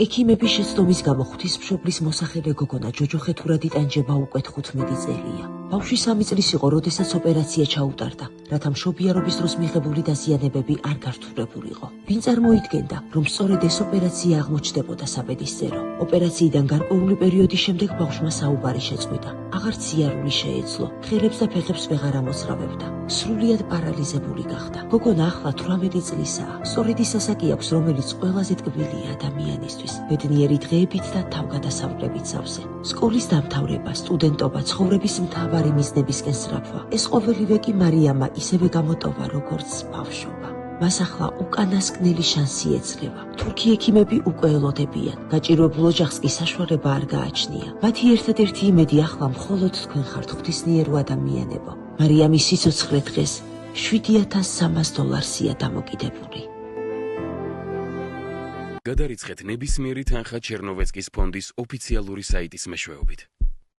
ექიმების შეცდომის გამო ღვთისმშობლის მოსახელე გოგონა ჯოჯო ხეთურად იტანჯება უკვე 15 წელია. ბავშვი 3 წლის იყო, როდესაც ოპერაცია ჩაუტარდა, რათა მშობიარობის დროს მიღებული დაზიანებები არ გართულებულიყო. ვინ წარმოიდგენდა, რომ სწორედ ეს ოპერაცია აღმოჩნდებოდა საბედისწერო. ოპერაციიდან გარკვეული პერიოდის შემდეგ ბავშვმა საუბარი შეწყვიტა. აღარც სიარული შეეძლო, ხელებს და ფეხებს ვეღარ ამოძრავებდა. სრულიად პარალიზებული გახდა. გოგონა ახლა 18 წლისაა. სწორედ ის ასაკი აქვს, რომელიც ყველაზე ტკბილია ადამიანისთვის. ბედნიერი დღეებით და თავგადასავლებით სავსე. სკოლის დამთავრება, სტუდენტობა, ცხოვრების მთავარი მიზნებისკენ სწრაფვა. ეს ყოველივე კი მარიამა ისევე გამოტოვა, როგორც ბავშვობა. მას ახლა უკანასკნელი შანსი ეძლევა. თურქი ექიმები უკვე ელოდებიან. გაჭირვებულ ოჯახს კი საშუალება არ გააჩნია. მათი ერთადერთი იმედი ახლა მხოლოდ თქვენ ხართ, ღვთისმიერო ადამიანებო. მარიამის სიცოცხლე დღეს $7,300-ია დამოკიდებული. გადარიცხეთ ნებისმიერი თანხა ჩერნოვეცკის ფონდის ოფიციალური საიტის მეშვეობით.